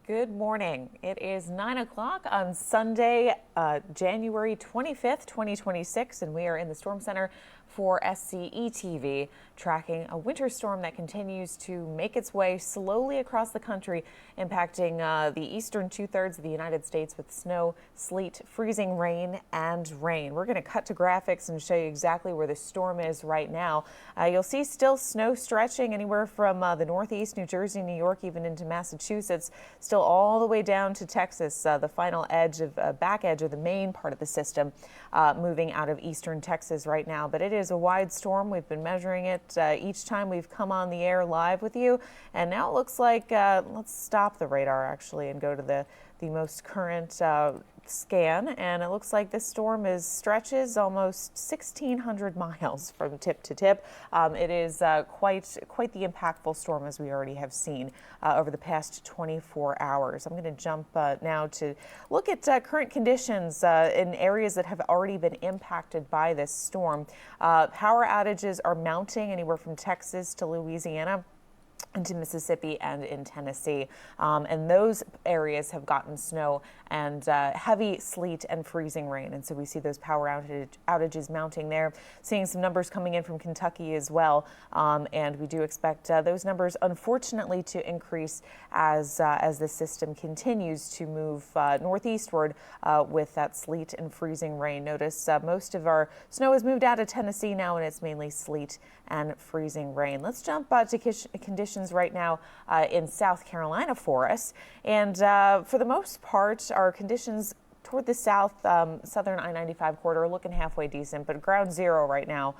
Good morning. It is 9 o'clock on Sunday, January 25th, 2026, and we are in the Storm Center for SCETV, tracking a winter storm that continues to make its way slowly across the country, impacting the eastern two-thirds of the United States with snow, sleet, freezing rain, and rain. We're going to cut to graphics and show you exactly where the storm is right now. You'll see still snow stretching anywhere from the Northeast, New Jersey, New York, even into Massachusetts, still all the way down to Texas, the final edge of back edge of the main part of the system, moving out of eastern Texas right now. But it is a wide storm. We've been measuring it each time we've come on the air live with you, and now it looks like let's stop the radar actually and go to the most current scan, and it looks like this storm stretches almost 1,600 miles from tip to tip. It is quite the impactful storm, as we already have seen over the past 24 hours. I'm going to jump now to look at current conditions in areas that have already been impacted by this storm. Power outages are mounting anywhere from Texas to Louisiana, into Mississippi and in Tennessee, and those areas have gotten snow and heavy sleet and freezing rain, and so we see those power outages mounting there. Seeing some numbers coming in from Kentucky as well, and we do expect those numbers unfortunately to increase as the system continues to move northeastward with that sleet and freezing rain. Notice most of our snow has moved out of Tennessee now, and it's mainly sleet and freezing rain. Let's jump to conditions right now in South Carolina for us, and for the most part our conditions toward the south, southern I-95 corridor are looking halfway decent, but ground zero right now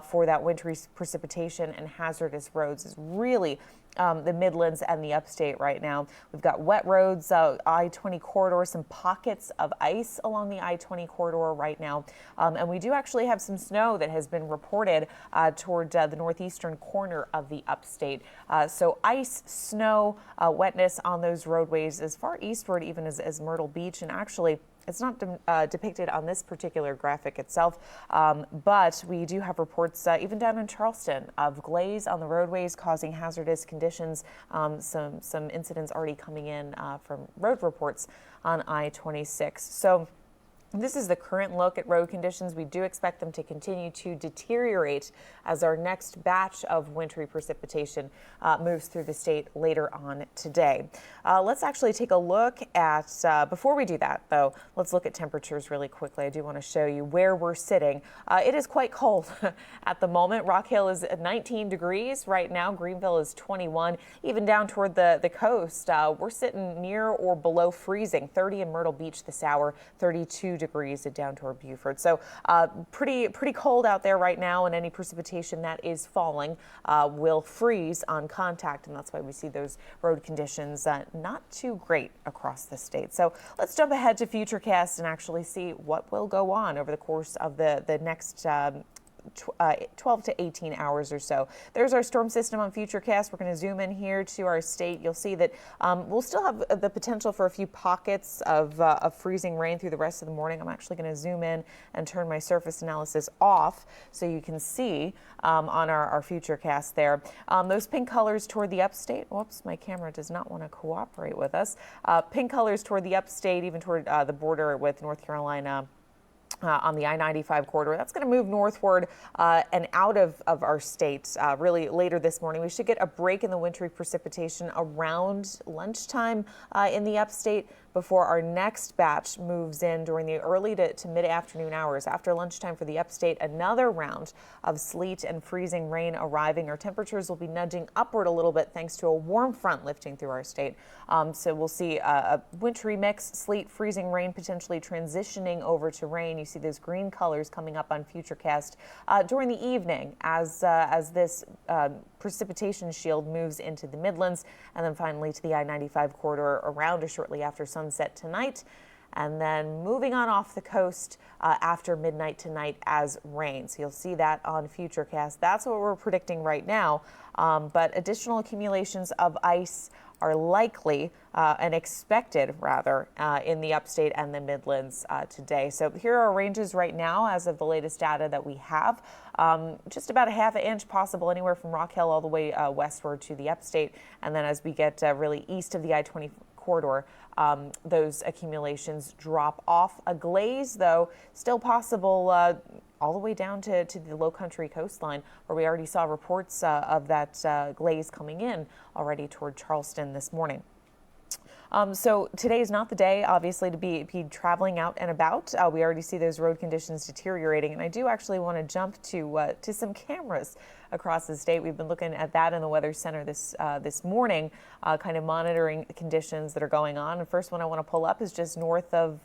for that wintry precipitation and hazardous roads is really the Midlands and the upstate right now. We've got wet roads, I-20 corridor, some pockets of ice along the I-20 corridor right now. And we do actually have some snow that has been reported toward the northeastern corner of the upstate. So ice, snow, wetness on those roadways as far eastward even as Myrtle Beach, and actually it's not depicted on this particular graphic itself, but we do have reports even down in Charleston of glaze on the roadways causing hazardous conditions. Some incidents already coming in from road reports on I-26. So this is the current look at road conditions. We do expect them to continue to deteriorate as our next batch of wintry precipitation moves through the state later on today. Let's actually take a look at, before we do that though, let's look at temperatures really quickly. I do want to show you where we're sitting. It is quite cold at the moment. Rock Hill is at 19 degrees right now. Greenville is 21. Even down toward the coast, we're sitting near or below freezing. 30 in Myrtle Beach this hour, 32 degrees down toward Beaufort. So pretty cold out there right now, and any precipitation that is falling will freeze on contact, and that's why we see those road conditions not too great across the state. So let's jump ahead to Futurecast and actually see what will go on over the course of the next 12 to 18 hours or so. There's our storm system on Futurecast. We're going to zoom in here to our state. You'll see that we'll still have the potential for a few pockets of freezing rain through the rest of the morning. I'm actually going to zoom in and turn my surface analysis off so you can see on our Futurecast there. Those pink colors toward the upstate. Whoops, my camera does not want to cooperate with us. Pink colors toward the upstate, even toward the border with North Carolina. On the I-95 corridor. That's going to move northward and out of our state really later this morning. We should get a break in the wintry precipitation around lunchtime in the upstate before our next batch moves in during the early to mid-afternoon hours. After lunchtime for the upstate, another round of sleet and freezing rain arriving. Our temperatures will be nudging upward a little bit thanks to a warm front lifting through our state. So we'll see a wintry mix, sleet, freezing rain, potentially transitioning over to rain. You see those green colors coming up on Futurecast during the evening as this precipitation shield moves into the Midlands, and then finally to the I-95 corridor around or shortly after sunset tonight, and then moving on off the coast after midnight tonight as rain. So you'll see that on Futurecast. That's what we're predicting right now, but additional accumulations of ice are likely and expected, rather, in the upstate and the Midlands today. So here are our ranges right now as of the latest data that we have. Just about a half an inch possible anywhere from Rock Hill all the way westward to the upstate. And then as we get really east of the I-20 corridor, those accumulations drop off. A glaze, though, still possible all the way down to the low country coastline, where we already saw reports of that glaze coming in already toward Charleston this morning. So today is not the day, obviously, to be traveling out and about. We already see those road conditions deteriorating, and I do actually want to jump to some cameras across the state. We've been looking at that in the Weather Center this morning, kind of monitoring the conditions that are going on. And first one I want to pull up is just north of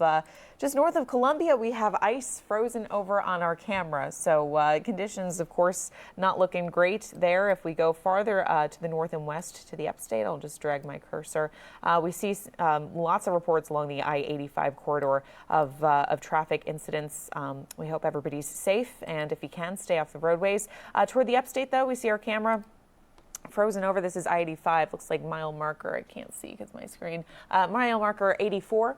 Columbia. We have ice frozen over on our camera, so conditions, of course, not looking great there. If we go farther to the north and west to the upstate, I'll just drag my cursor. We see lots of reports along the I-85 corridor of traffic incidents. We hope everybody's safe, and if you can, stay off the roadways. Toward the upstate, though, we see our camera frozen over. This is I-85. Looks like mile marker. I can't see because my screen. Mile marker 84.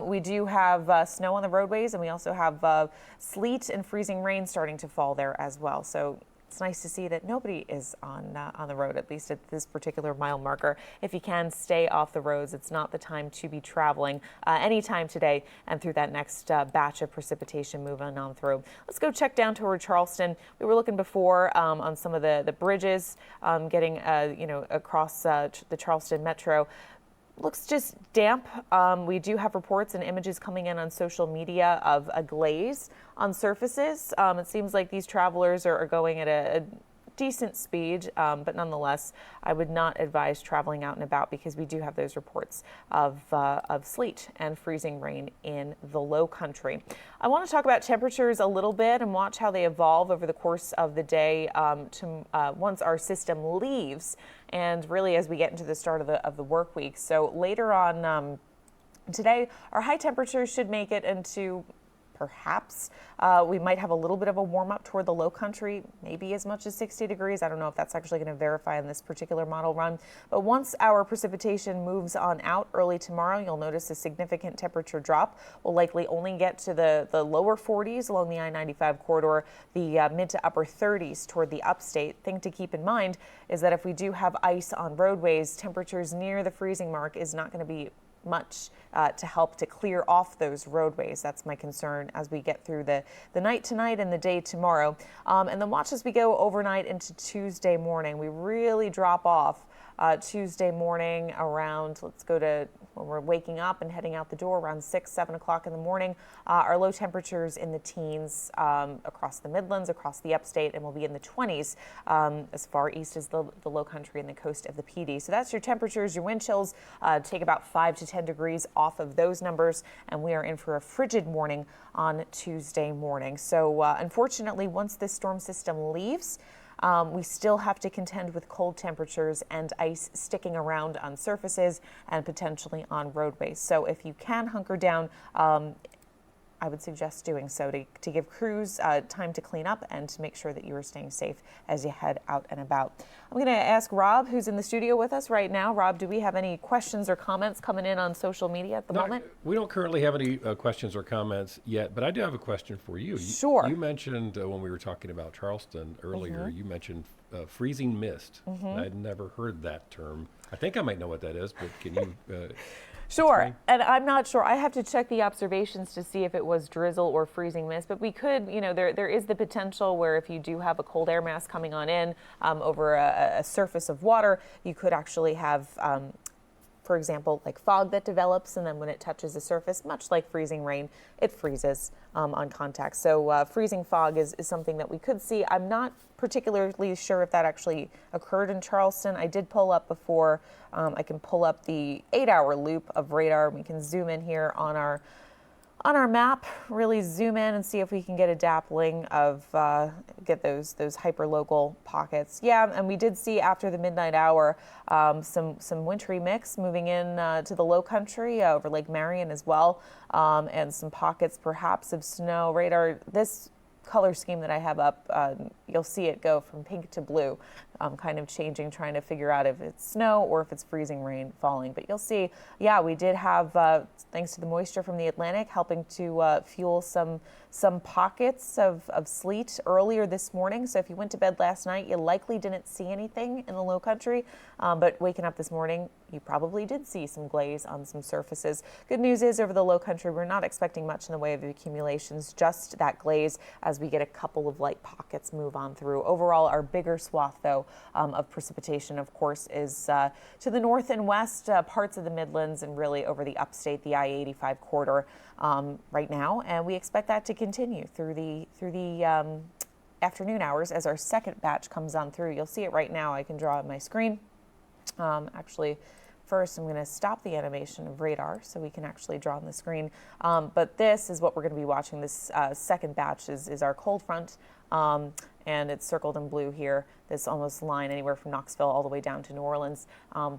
We do have snow on the roadways, and we also have sleet and freezing rain starting to fall there as well. So it's nice to see that nobody is on the road, at least at this particular mile marker. If you can, stay off the roads. It's not the time to be traveling anytime today and through that next batch of precipitation moving on through. Let's go check down toward Charleston. We were looking before on some of the bridges getting across the Charleston Metro. Looks just damp. We do have reports and images coming in on social media of a glaze on surfaces. It seems like these travelers are going at a decent speed, but nonetheless, I would not advise traveling out and about because we do have those reports of sleet and freezing rain in the low country. I want to talk about temperatures a little bit and watch how they evolve over the course of the day once our system leaves, and really as we get into the start of the work week. So later on today, our high temperatures should make it into perhaps we might have a little bit of a warm up toward the low country, maybe as much as 60 degrees. I don't know if that's actually going to verify in this particular model run. But once our precipitation moves on out early tomorrow, you'll notice a significant temperature drop. We'll likely only get to the lower 40s along the I-95 corridor, the mid to upper 30s toward the upstate. Thing to keep in mind is that if we do have ice on roadways, temperatures near the freezing mark is not going to be much to help to clear off those roadways. That's my concern as we get through the night tonight and the day tomorrow. And then watch as we go overnight into Tuesday morning. We really drop off Tuesday morning around, let's go to when we're waking up and heading out the door around 6, 7 o'clock in the morning. Our low temperatures in the teens across the Midlands, across the upstate, and we'll be in the 20s as far east as the low country and the coast of the PD. So that's your temperatures. Your wind chills take about 5 to 10 degrees off of those numbers, and we are in for a frigid morning on Tuesday morning. So unfortunately, once this storm system leaves, we still have to contend with cold temperatures and ice sticking around on surfaces and potentially on roadways. So if you can hunker down, I would suggest doing so to give crews time to clean up and to make sure that you are staying safe as you head out and about. I'm going to ask Rob, who's in the studio with us right now. Rob, do we have any questions or comments coming in on social media at the moment? We don't currently have any questions or comments yet, but I do have a question for you. Sure. You mentioned when we were talking about Charleston earlier, you mentioned freezing mist. I'd never heard that term. I think I might know what that is, but can you... Sure, and I'm not sure. I have to check the observations to see if it was drizzle or freezing mist, but we could, there is the potential where if you do have a cold air mass coming on in over a surface of water, you could actually have, for example, like fog that develops, and then when it touches the surface, much like freezing rain, it freezes on contact. So freezing fog is something that we could see. I'm not particularly sure if that actually occurred in Charleston. I did pull up before. I can pull up the 8-hour loop of radar. We can zoom in here on our map, really zoom in and see if we can get a dappling of get those hyper-local pockets. Yeah, and we did see after the midnight hour some wintry mix moving in to the low country over Lake Marion as well, and some pockets perhaps of snow. Radar, this color scheme that I have up, you'll see it go from pink to blue, kind of changing, trying to figure out if it's snow or if it's freezing rain falling. But you'll see, yeah, we did have, thanks to the moisture from the Atlantic, helping to fuel some pockets of sleet earlier this morning. So if you went to bed last night, you likely didn't see anything in the low country, but waking up this morning, you probably did see some glaze on some surfaces. Good news is over the low country, we're not expecting much in the way of accumulations, just that glaze as we get a couple of light pockets move on through. Overall, our bigger swath, though, of precipitation, of course, is to the north and west, parts of the Midlands, and really over the upstate, the I-85 corridor right now. And we expect that to continue through the afternoon hours as our second batch comes on through. You'll see it right now. I can draw on my screen. Actually, first I'm going to stop the animation of radar so we can actually draw on the screen. But this is what we're going to be watching. This second batch is our cold front, and it's circled in blue here. This almost line anywhere from Knoxville all the way down to New Orleans.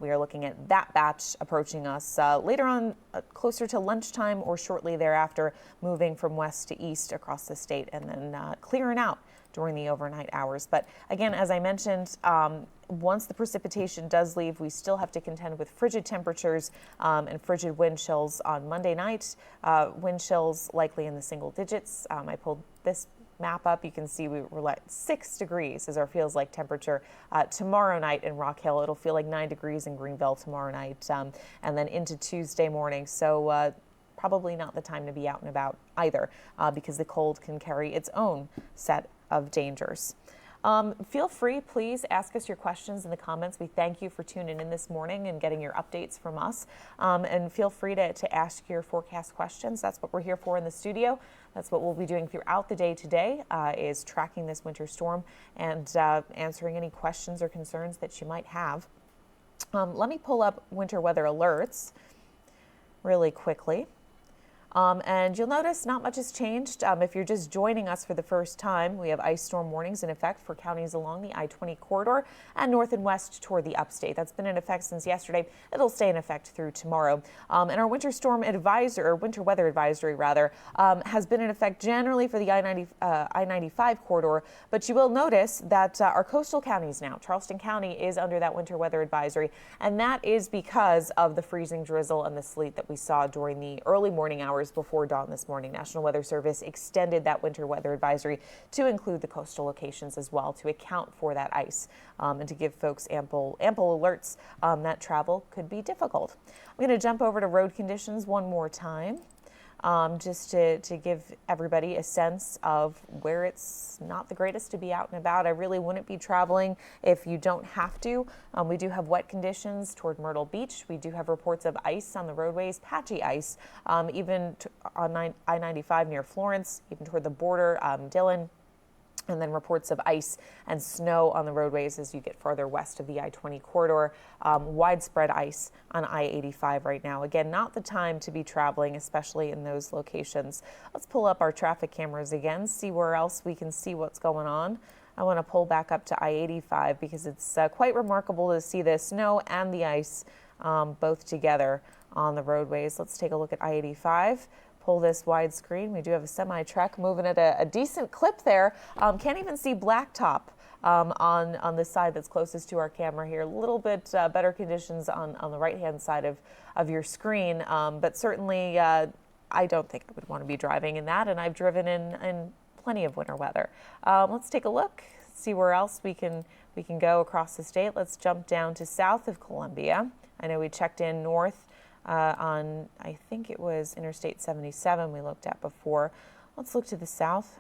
We are looking at that batch approaching us later on, closer to lunchtime or shortly thereafter, moving from west to east across the state and then clearing out during the overnight hours. But again, as I mentioned, once the precipitation does leave, we still have to contend with frigid temperatures and frigid wind chills on Monday night. Wind chills likely in the single digits. I pulled this map up. You can see we're like 6 degrees is our feels like temperature tomorrow night in Rock Hill. It'll feel like 9 degrees in Greenville tomorrow night, and then into Tuesday morning. So probably not the time to be out and about either, because the cold can carry its own set of dangers. Feel free, please ask us your questions in the comments. We thank you for tuning in this morning and getting your updates from us. And feel free to ask your forecast questions. That's what we're here for in the studio. That's what we'll be doing throughout the day today, is tracking this winter storm and answering any questions or concerns that you might have. Let me pull up winter weather alerts really quickly. And you'll notice not much has changed. If you're just joining us for the first time, we have ice storm warnings in effect for counties along the I-20 corridor and north and west toward the upstate. That's been in effect since yesterday. It'll stay in effect through tomorrow. And our winter storm advisor, or winter weather advisory rather, has been in effect generally for the I-95 corridor. But you will notice that our coastal counties now, Charleston County is under that winter weather advisory. And that is because of the freezing drizzle and the sleet that we saw during the early morning hours before dawn this morning. National Weather Service extended that winter weather advisory to include the coastal locations as well to account for that ice and to give folks ample alerts that travel could be difficult. I'm going to jump over to road conditions one more time. Just to give everybody a sense of where it's not the greatest to be out and about. I really wouldn't be traveling if you don't have to. We do have wet conditions toward Myrtle Beach. We do have reports of ice on the roadways, patchy ice, even on I-95 near Florence, even toward the border, Dillon. And then reports of ice and snow on the roadways as you get farther west of the I-20 corridor. Widespread ice on I-85 right now. Again, not the time to be traveling, especially in those locations. Let's pull up our traffic cameras again, see where else we can see what's going on. I want to pull back up to I-85 because it's quite remarkable to see the snow and the ice both together on the roadways. Let's take a look at I-85. Pull this widescreen. We do have a semi-truck moving at a decent clip there. Can't even see blacktop on the side that's closest to our camera here. A little bit better conditions on the right-hand side of your screen, but certainly I don't think I would want to be driving in that, and I've driven in plenty of winter weather. Let's take a look, see where else we can go across the state. Let's jump down to south of Columbia. I know we checked in north on, I think it was Interstate 77 we looked at before. Let's look to the south.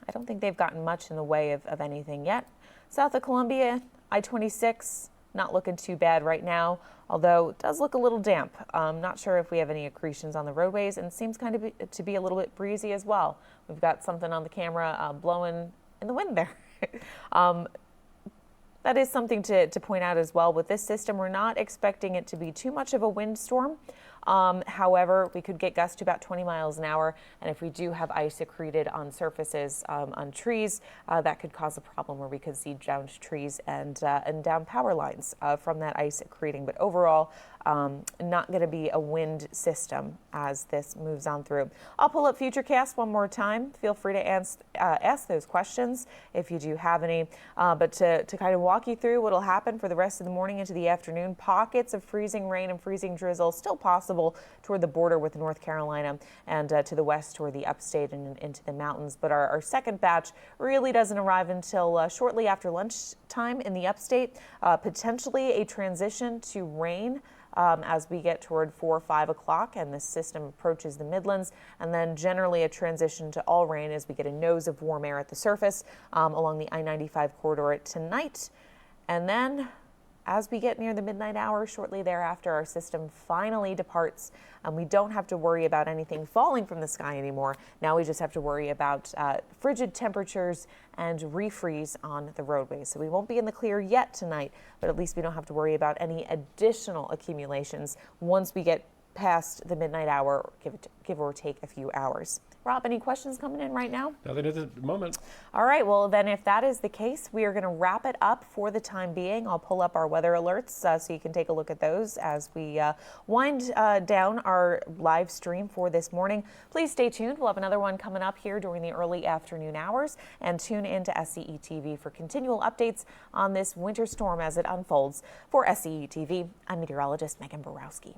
I don't think they've gotten much in the way of anything yet. South of Columbia, I-26, not looking too bad right now, although it does look a little damp. Not sure if we have any accretions on the roadways, and it seems to be a little bit breezy as well. We've got something on the camera blowing in the wind there. That is something to point out as well. With this system, we're not expecting it to be too much of a windstorm. However, we could get gusts to about 20 miles an hour, and if we do have ice accreted on surfaces, on trees, that could cause a problem where we could see downed trees and down power lines from that ice accreting. But overall, not going to be a wind system as this moves on through. I'll pull up Futurecast one more time. Feel free to ask those questions if you do have any. But to kind of walk you through what will happen for the rest of the morning into the afternoon, pockets of freezing rain and freezing drizzle still possible toward the border with North Carolina and to the west toward the upstate and into the mountains. But our second batch really doesn't arrive until shortly after lunchtime in the upstate. Potentially a transition to rain as we get toward 4 or 5 o'clock and the system approaches the Midlands, and then generally a transition to all rain as we get a nose of warm air at the surface along the I-95 corridor tonight. And then as we get near the midnight hour, shortly thereafter, our system finally departs, and we don't have to worry about anything falling from the sky anymore. Now we just have to worry about frigid temperatures and refreeze on the roadways. So we won't be in the clear yet tonight, but at least we don't have to worry about any additional accumulations once we get past the midnight hour, give or take a few hours. Rob, any questions coming in right now? Nothing at the moment. All right, well then if that is the case, we are going to wrap it up for the time being. I'll pull up our weather alerts so you can take a look at those as we wind down our live stream for this morning. Please stay tuned. We'll have another one coming up here during the early afternoon hours, and tune in to SCETV for continual updates on this winter storm as it unfolds. For SCETV, I'm meteorologist Megan Borowski.